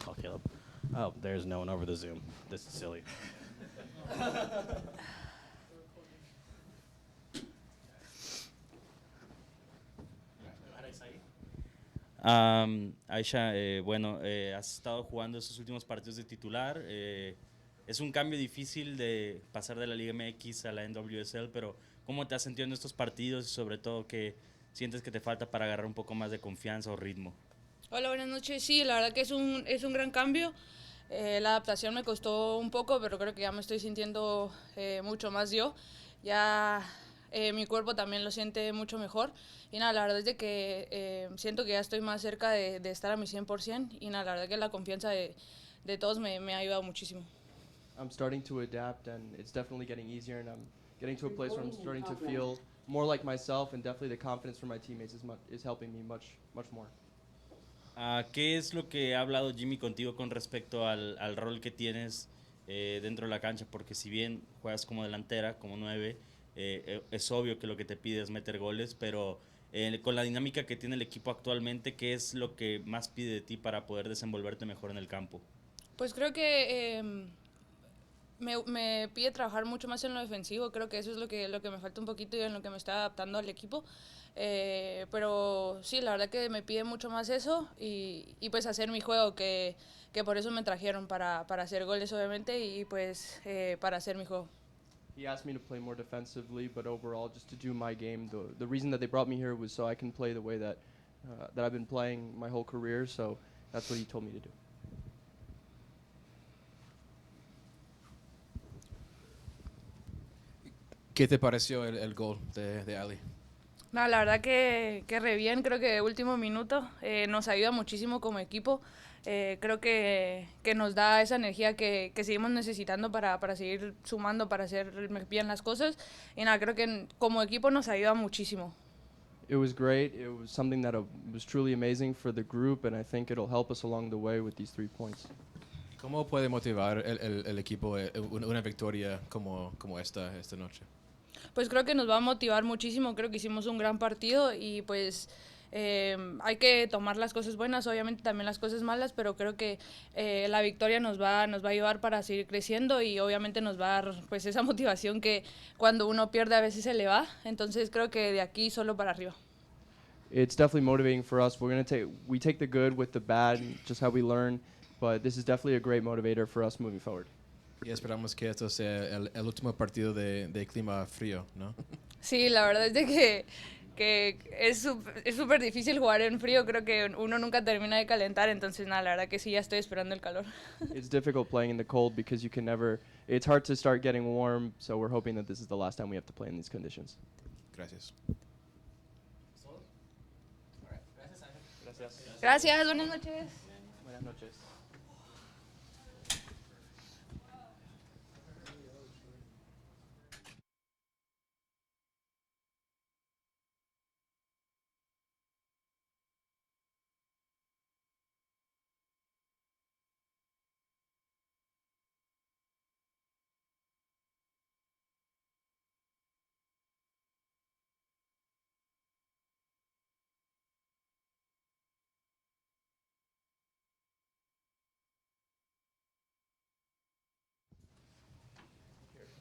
call Caleb. Oh, there's no one over the Zoom. This is silly. Aisha, bueno, has estado jugando estos últimos partidos de titular. Es un cambio difícil de pasar de la Liga MX a la NWSL, pero ¿cómo te has sentido en estos partidos y sobre todo qué sientes que te falta para agarrar un poco más de confianza o ritmo? Hola, buenas noches. Sí, la verdad que es un gran cambio. La adaptación me costó un poco, pero creo que ya me estoy sintiendo mucho más yo. Ya mi cuerpo también lo siente mucho mejor. Y nada, la verdad es de que siento que ya estoy más cerca de estar a mi 100%. Y nada, la verdad que la confianza de todos me ha ayudado muchísimo. I'm starting to adapt, and it's definitely getting easier, and I'm getting to a place where I'm starting to feel more like myself, and definitely the confidence from my teammates is helping me much more. ¿Qué es lo que ha hablado Jimmy contigo con respecto al rol que tienes dentro de la cancha? Porque si bien juegas como delantera, como 9, es obvio que lo que te pide es meter goles, pero con la dinámica que tiene el equipo actualmente, ¿qué es lo que más pide de ti para poder desenvolverte mejor en el campo? Pues creo que me pide trabajar mucho más en lo defensivo. Creo que eso es lo que me falta un poquito y en lo que me está adaptando al equipo. Pero sí, la verdad que me pide mucho más eso y pues hacer mi juego, que por eso me trajeron, para hacer goles obviamente y pues para hacer mi juego. He asked me to play more defensively, but overall, just to do my game. The reason that they brought me here was so I can play the way that I've been playing my whole career. So that's what he told me to do. ¿Qué te pareció el gol de Ali? No, la verdad que re bien. Creo que último minuto nos ayuda muchísimo como equipo. Creo que nos da esa energía que seguimos necesitando para seguir sumando, para hacer bien las cosas. Y nada, creo que como equipo nos ayuda muchísimo. It was great. It was something that was truly amazing for the group, and I think it'll help us along the way with these 3 points. ¿Cómo puede motivar el equipo una victoria como esta noche? Pues creo que nos va a motivar muchísimo. Creo que hicimos un gran partido y pues hay que tomar las cosas buenas, obviamente también las cosas malas, pero creo que la victoria nos va a ayudar para seguir creciendo y obviamente nos va a dar pues esa motivación que cuando uno pierde a veces se le va. Entonces creo que de aquí solo para arriba. It's definitely motivating for us. We take the good with the bad, just how we learn, but this is definitely a great motivator for us moving forward. Y esperamos que esto sea el último partido de clima frío, ¿no? Sí, la verdad es de que es súper difícil jugar en frío. Creo que uno nunca termina de calentar, entonces nada, la verdad que sí, ya estoy esperando el calor. It's difficult playing in the cold because you can never. It's hard to start getting warm, so we're hoping that this is the last time we have to play in these conditions. Gracias. Gracias. Gracias, buenas noches. Buenas noches.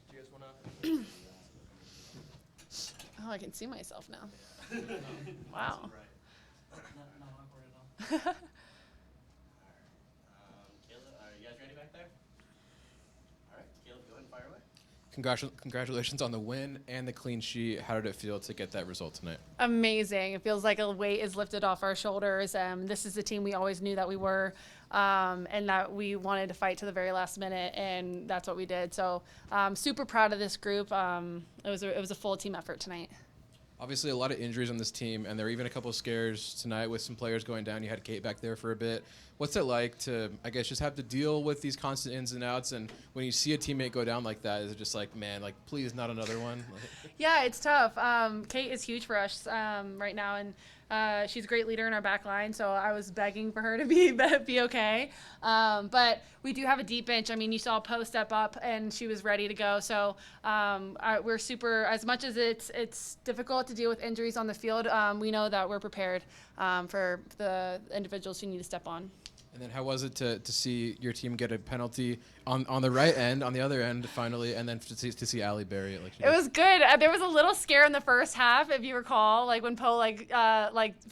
Do you guys wanna? Oh, I can see myself now. Wow. Not awkward at all. Caleb, are you guys ready back there? All right, Caleb, go ahead and fire away. Congratulations on the win and the clean sheet. How did it feel to get that result tonight? Amazing. It feels like a weight is lifted off our shoulders. This is the team we always knew that we were, and that we wanted to fight to the very last minute, and that's what we did. So super proud of this group. It was a full team effort tonight. Obviously, a lot of injuries on this team, and there were even a couple of scares tonight with some players going down. You had Kate back there for a bit. What's it like to, I guess, just have to deal with these constant ins and outs? And when you see a teammate go down like that, is it just like, man, like, please, not another one? Yeah, it's tough. Kate is huge for us right now, and she's a great leader in our back line, so I was begging for her to be okay. But we do have a deep bench. I mean, you saw Poe step up, and she was ready to go. So we're super, as much as it's difficult to deal with injuries on the field, we know that we're prepared for the individuals who need to step on. And then how was it to see your team get a penalty on the right end, on the other end finally, and then to see Ali bury it like she It did? was good. There was a little scare in the first half, if you recall, like when Poe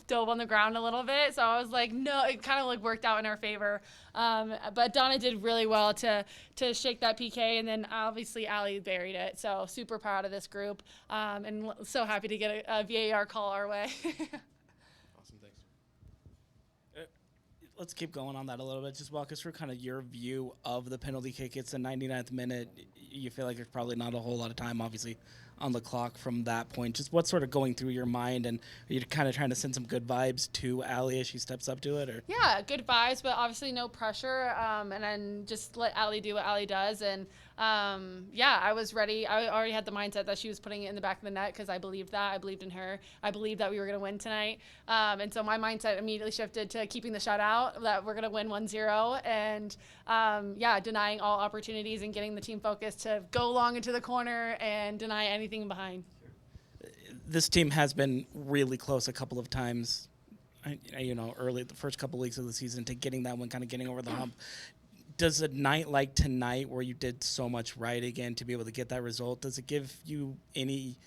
dove on the ground a little bit. So I was like, no, it kind of like worked out in our favor. But Donna did really well to shake that PK, and then obviously Ali buried it. So super proud of this group, and so happy to get a VAR call our way. Awesome, thanks. Let's keep going on that a little bit. Just walk us through kind of your view of the penalty kick. It's the 99th minute. You feel like there's probably not a whole lot of time, obviously, on the clock from that point. Just what's sort of going through your mind, and are you kind of trying to send some good vibes to Ali as she steps up to it? Or Yeah, good vibes, but obviously no pressure, and then just let Ali do what Ali does. And yeah, I was ready. I already had the mindset that she was putting it in the back of the net because I believed that. I believed in her. I believed that we were going to win tonight. And so my mindset immediately shifted to keeping the shutout, that we're going to win 1-0. And yeah, denying all opportunities and getting the team focused to go long into the corner and deny anything behind. this team has been really close a couple of times, early the first couple weeks of the season to getting that one, kind of getting over the hump. Does a night like tonight, where you did so much right again to be able to get that result, does it give you any,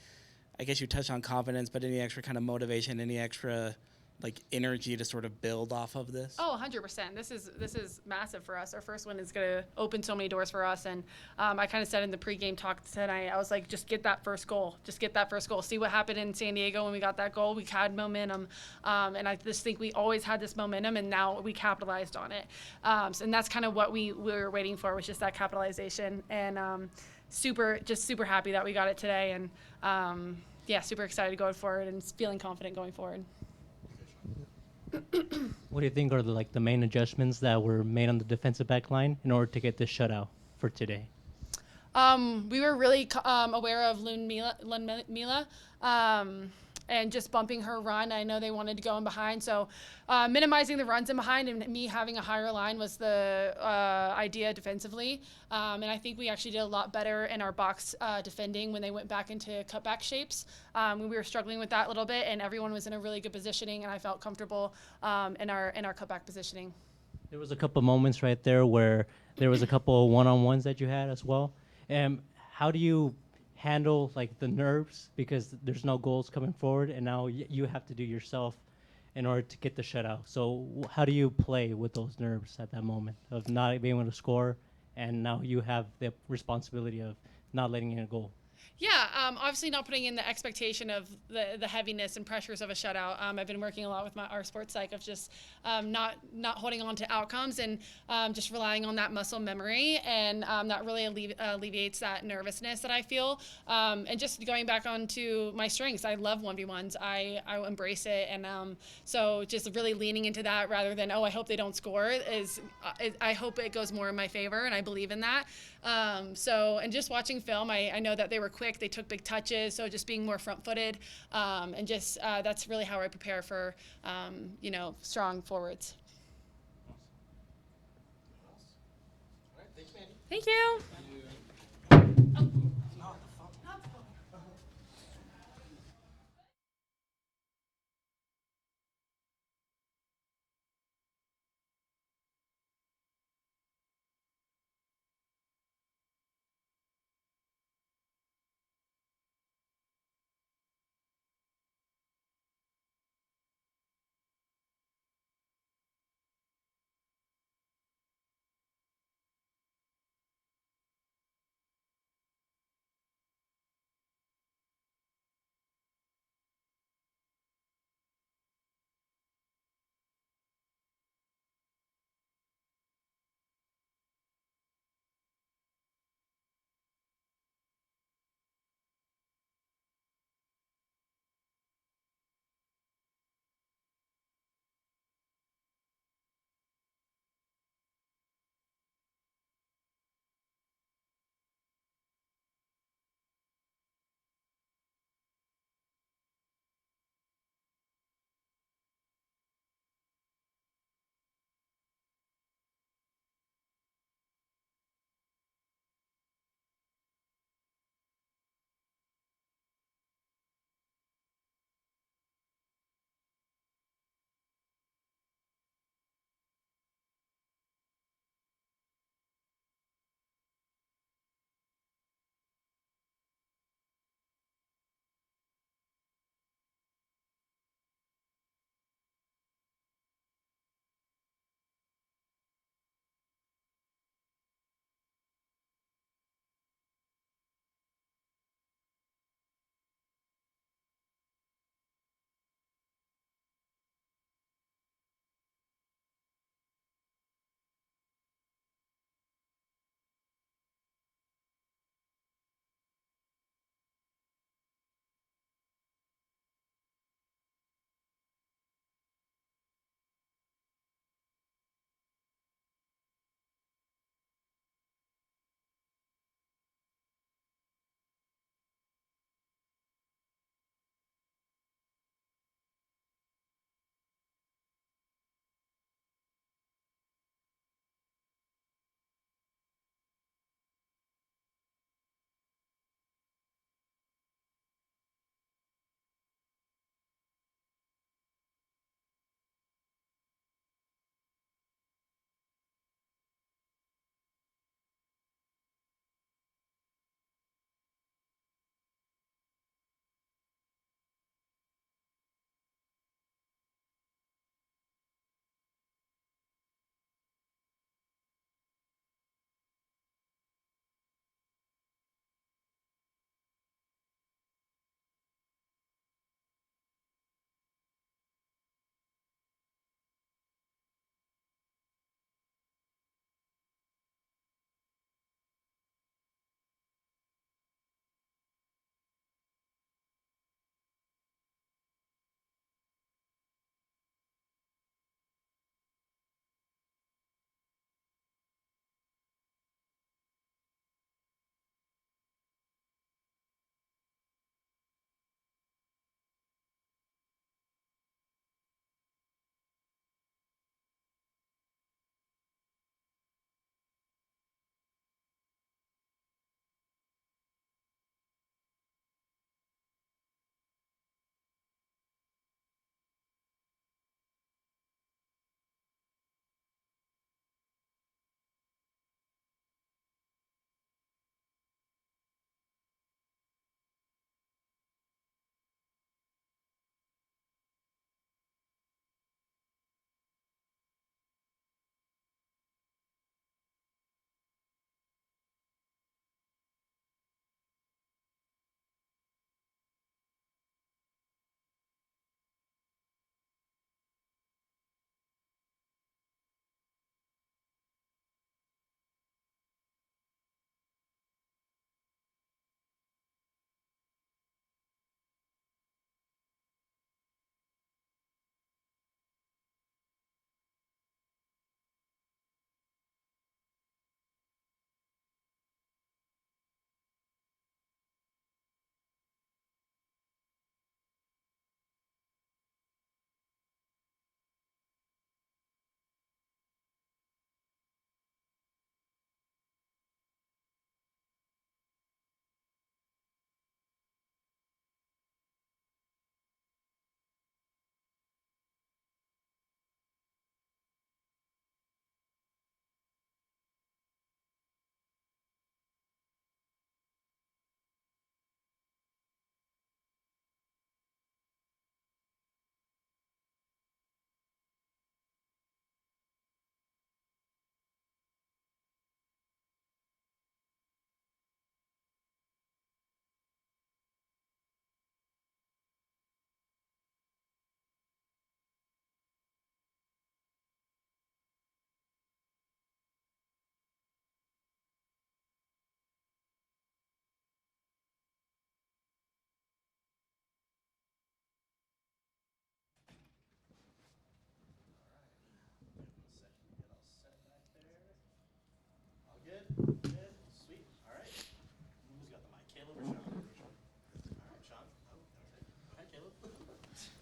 I guess you touched on confidence, but any extra kind of motivation, any extra like energy to sort of build off of this? Oh, 100%. This is massive for us. Our first one is going to open so many doors for us. And I kind of said in the pregame talk tonight, I was like, just get that first goal. Just get that first goal. See what happened in San Diego when we got that goal. We had momentum. And I just think we always had this momentum, and now we capitalized on it. And that's kind of what we were waiting for, was just that capitalization. And super happy that we got it today. And yeah, super excited going forward and feeling confident going forward. What do you think are the main adjustments that were made on the defensive back line in order to get this shutout for today? We were really aware of Lun Mila and just bumping her run. I know they wanted to go in behind, so minimizing the runs in behind and me having a higher line was the idea defensively. And I think we actually did a lot better in our box defending when they went back into cutback shapes. We were struggling with that a little bit, and everyone was in a really good positioning, and I felt comfortable in our cutback positioning. There was a couple moments right there where there was a couple of one-on-ones that you had as well. How do you handle the nerves, because there's no goals coming forward, and now you have to do yourself in order to get the shutout? So how do you play with those nerves at that moment of not being able to score, and now you have the responsibility of not letting in a goal? Yeah, obviously not putting in the expectation of the heaviness and pressures of a shutout. I've been working a lot with our sports psych of just not holding on to outcomes and just relying on that muscle memory, and that really alleviates that nervousness that I feel. And just going back onto my strengths, I love 1v1s. I embrace it, and so just really leaning into that rather than, I hope they don't score, I hope it goes more in my favor, and I believe in that. And just watching film, I know that they were quick, they took big touches, so just being more front-footed, and just that's really how I prepare for, strong forwards. Thank you.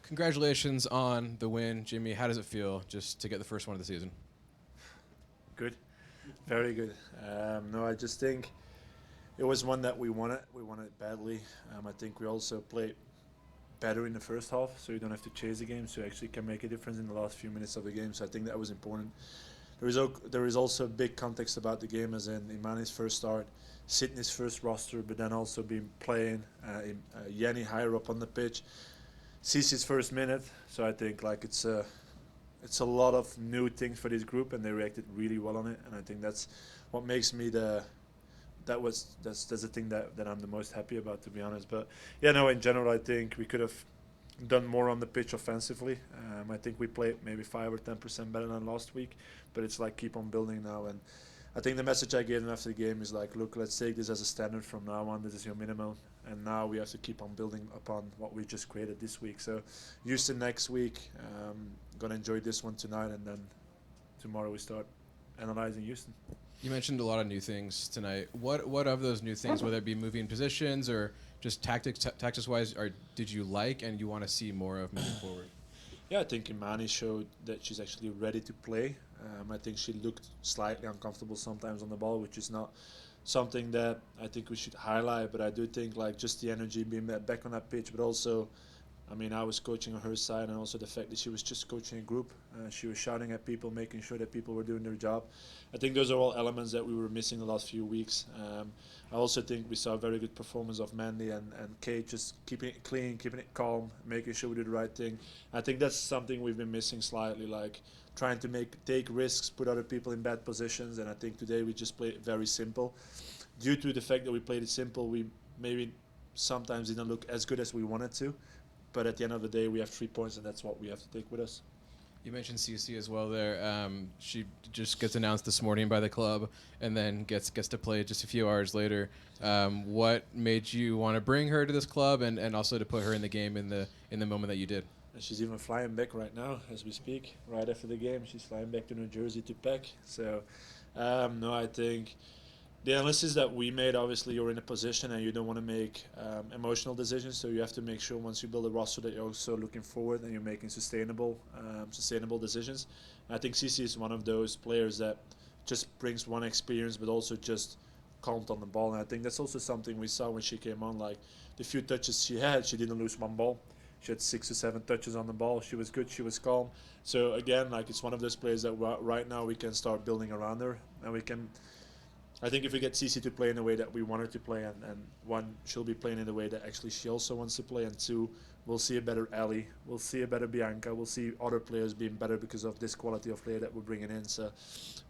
Congratulations on the win, Jimmy. How does it feel just to get the first one of the season? Good, very good. No, I just think it was one that we wanted. We wanted it badly. I think we also played better in the first half, so you don't have to chase the game, so you actually can make a difference in the last few minutes of the game. So I think that was important. There is also a big context about the game, as in Imani's first start, Sydney's first roster, but then also been playing Jenny higher up on the pitch, Cece's first minute. So I think like it's a lot of new things for this group, and they reacted really well on it. And I think that's what makes me that's the thing that I'm the most happy about, to be honest. But yeah, no, in general, I think we could have done more on the pitch offensively. I think we played maybe 5 or 10% better than last week, but it's like keep on building now. And I think the message I gave them after the game is like, look, let's take this as a standard from now on. This is your minimum, and now we have to keep on building upon what we just created this week. So Houston next week, gonna enjoy this one tonight, and then tomorrow we start analyzing Houston. You mentioned a lot of new things tonight. What of those new things, whether it be moving positions or just tactics-wise, did you like and you want to see more of moving forward? Yeah, I think Imani showed that she's actually ready to play. I think she looked slightly uncomfortable sometimes on the ball, which is not something that I think we should highlight. But I do think like just the energy being back on that pitch, but also, I mean, I was coaching on her side, and also the fact that she was just coaching a group. She was shouting at people, making sure that people were doing their job. I think those are all elements that we were missing the last few weeks. I also think we saw a very good performance of Mandy and Kate, just keeping it clean, keeping it calm, making sure we do the right thing. I think that's something we've been missing slightly, like trying to take risks, put other people in bad positions. And I think today we just played it very simple. Due to the fact that we played it simple, we maybe sometimes didn't look as good as we wanted to. But at the end of the day, we have 3 points, and that's what we have to take with us. You mentioned CC as well there. She just gets announced this morning by the club and then gets to play just a few hours later. What made you want to bring her to this club and also to put her in the game in the moment that you did? And she's even flying back right now as we speak. Right after the game, she's flying back to New Jersey to pack. So, no, I think the analysis that we made, obviously you're in a position and you don't want to make emotional decisions, so you have to make sure once you build a roster that you're also looking forward and you're making sustainable decisions. And I think Cici is one of those players that just brings one experience but also just calmed on the ball, and I think that's also something we saw when she came on. Like the few touches she had, she didn't lose one ball. She had 6 or 7 touches on the ball. She was good, she was calm. So again, like it's one of those players that right now we can start building around her, and we can, I think if we get Cici to play in the way that we want her to play, and one, she'll be playing in the way that actually she also wants to play, and 2, we'll see a better Ellie, we'll see a better Bianca, we'll see other players being better because of this quality of player that we're bringing in. So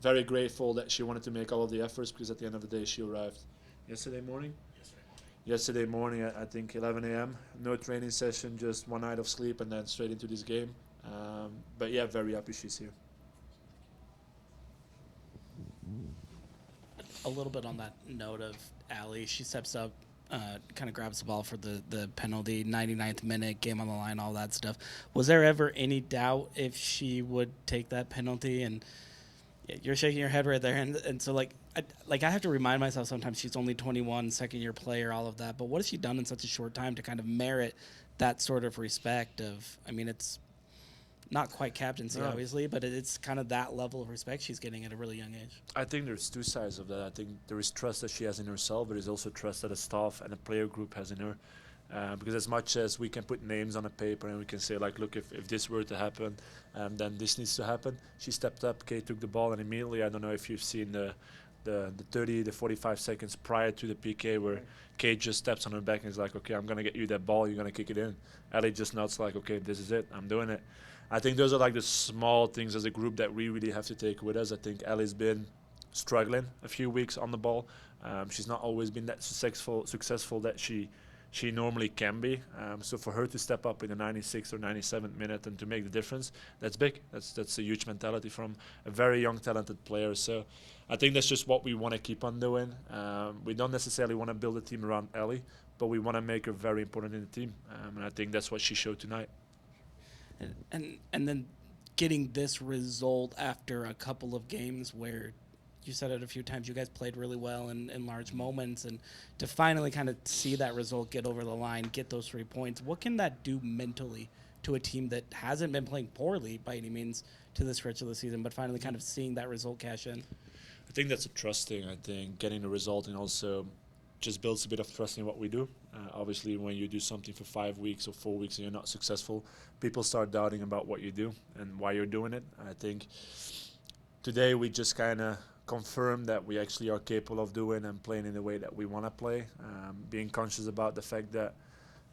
very grateful that she wanted to make all of the efforts, because at the end of the day she arrived yesterday morning, I think 11 a.m. No training session, just 1 night of sleep, and then straight into this game. But yeah, very happy she's here. A little bit on that note of Ali, she steps up, kind of grabs the ball for the penalty, 99th minute, game on the line, all that stuff. Was there ever any doubt if she would take that penalty? And you're shaking your head right there, and so I have to remind myself sometimes she's only 21, second-year player, all of that. But what has she done in such a short time to kind of merit that sort of respect? I mean, it's not quite captaincy, obviously, but it's kind of that level of respect she's getting at a really young age. I think there's 2 sides of that. I think there is trust that she has in herself, but there's also trust that the staff and the player group has in her. Because as much as we can put names on a paper and we can say, like, look, if this were to happen, then this needs to happen. She stepped up, Kate took the ball, and immediately, I don't know if you've seen the 45 seconds prior to the PK where Kate just steps on her back and is like, okay, I'm going to get you that ball, you're going to kick it in. Ellie just nods like, okay, this is it, I'm doing it. I think those are like the small things as a group that we really have to take with us. I think Ellie's been struggling a few weeks on the ball. She's not always been that successful that she normally can be. So for her to step up in the 96th or 97th minute and to make the difference, that's big. That's a huge mentality from a very young, talented player. So I think that's just what we want to keep on doing. We don't necessarily want to build a team around Ellie, but we want to make her very important in the team. And I think that's what she showed tonight. And then getting this result after a couple of games where you said it a few times, you guys played really well in large moments, and to finally kind of see that result get over the line, get those 3 points, what can that do mentally to a team that hasn't been playing poorly by any means to the stretch of the season, but finally kind of seeing that result cash in? I think that's a trust thing. I think getting the result and also just builds a bit of trust in what we do. Obviously, when you do something for 5 weeks or 4 weeks and you're not successful, people start doubting about what you do and why you're doing it. I think today we just kind of confirmed that we actually are capable of doing and playing in the way that we want to play, being conscious about the fact that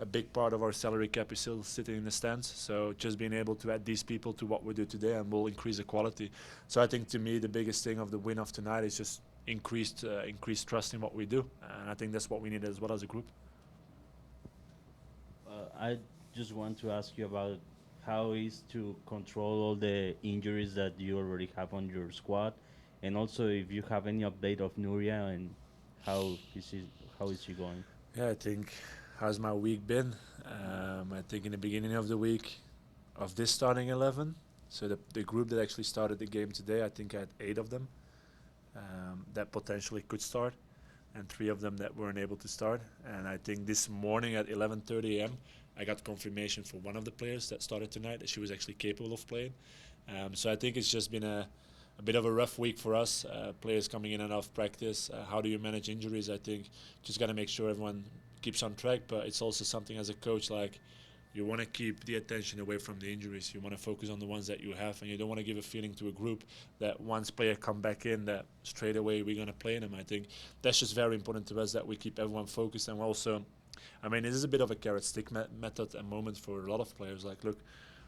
a big part of our salary cap is still sitting in the stands. So just being able to add these people to what we do today and will increase the quality. So I think to me the biggest thing of the win of tonight is just increased trust in what we do, and I think that's what we need as well as a group. I just want to ask you about how is to control all the injuries that you already have on your squad, and also if you have any update of Nuria and how is she going? Yeah, I think how's my week been? I think in the beginning of the week of this starting 11, so the group that actually started the game today, I think I had 8 of them that potentially could start, and 3 of them that weren't able to start. And I think this morning at 11:30 a.m. I got confirmation for one of the players that started tonight that she was actually capable of playing. So I think it's just been a bit of a rough week for us, players coming in and out of practice. How do you manage injuries? I think just got to make sure everyone keeps on track, but it's also something as a coach, like, you want to keep the attention away from the injuries. You want to focus on the ones that you have, and you don't want to give a feeling to a group that once player come back in that straight away we're going to play them. I think that's just very important to us, that we keep everyone focused. And also, I mean, it is a bit of a carrot stick method and moment for a lot of players. Like, look,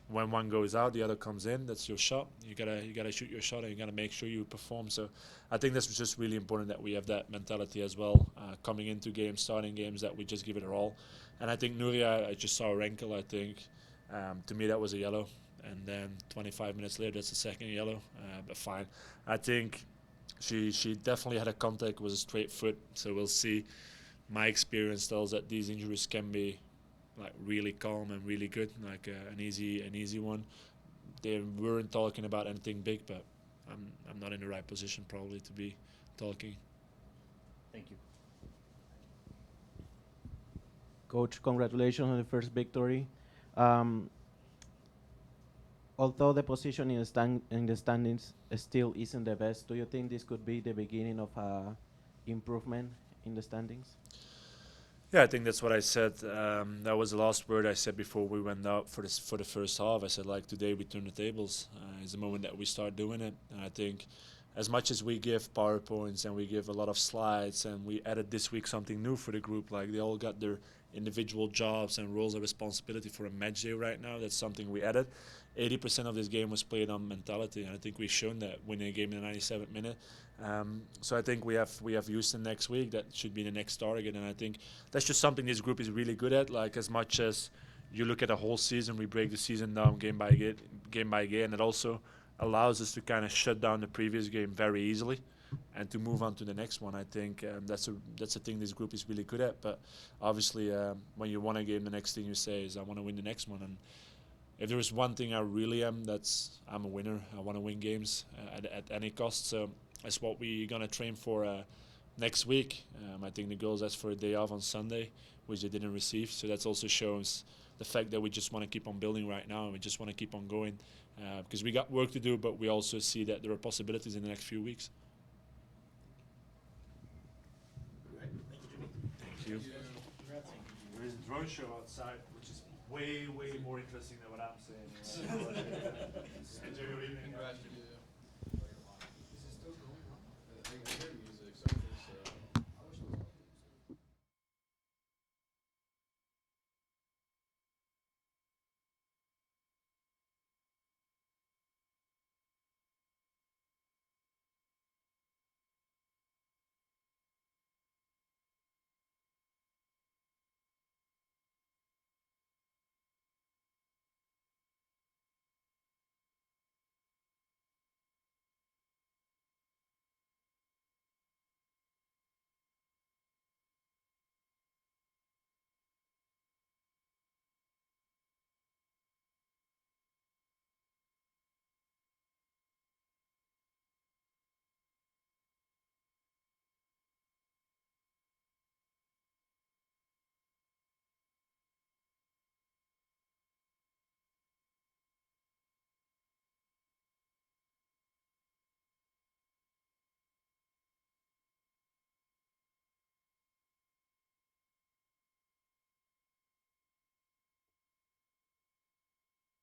when one goes out, the other comes in. That's your shot. You gotta shoot your shot, and you gotta make sure you perform. So I think that's just really important that we have that mentality as well, coming into games, starting games, that we just give it our all. And I think Nuria, I just saw her ankle. I think to me that was a yellow, and then 25 minutes later that's a second yellow. But fine. I think she definitely had a contact, was a straight foot. So we'll see. My experience tells that these injuries can be like really calm and really good, like an easy one. They weren't talking about anything big, but I'm not in the right position probably to be talking. Thank you. Coach, congratulations on the first victory. Although the position in the standings still isn't the best, do you think this could be the beginning of improvement in the standings? Yeah, I think that's what I said. That was the last word I said before we went out for the first half. I said, like, today we turn the tables. It's the moment that we start doing it. And I think as much as we give PowerPoints and we give a lot of slides, and we added this week something new for the group, like they all got their individual jobs and roles of responsibility for a match day right now. That's something we added. 80% of this game was played on mentality, and I think we've shown that winning a game in the 97th minute. So I think we have Houston next week. That should be the next target, and I think that's just something this group is really good at. Like, as much as you look at the whole season, we break the season down game by game. It also allows us to kind of shut down the previous game very easily and to move on to the next one. I think that's a thing this group is really good at. But obviously, when you win a game, the next thing you say is, I want to win the next one. And if there is one thing I really am, I'm a winner. I want to win games at any cost. So that's what we're going to train for next week. I think the girls asked for a day off on Sunday, which they didn't receive. So that also shows the fact that we just want to keep on building right now, and we just want to keep on going, because we got work to do, but we also see that there are possibilities in the next few weeks. Thank you, Jimmy. Thank you. There is a drone show outside, which is way more interesting than what I'm saying. Enjoy your evening.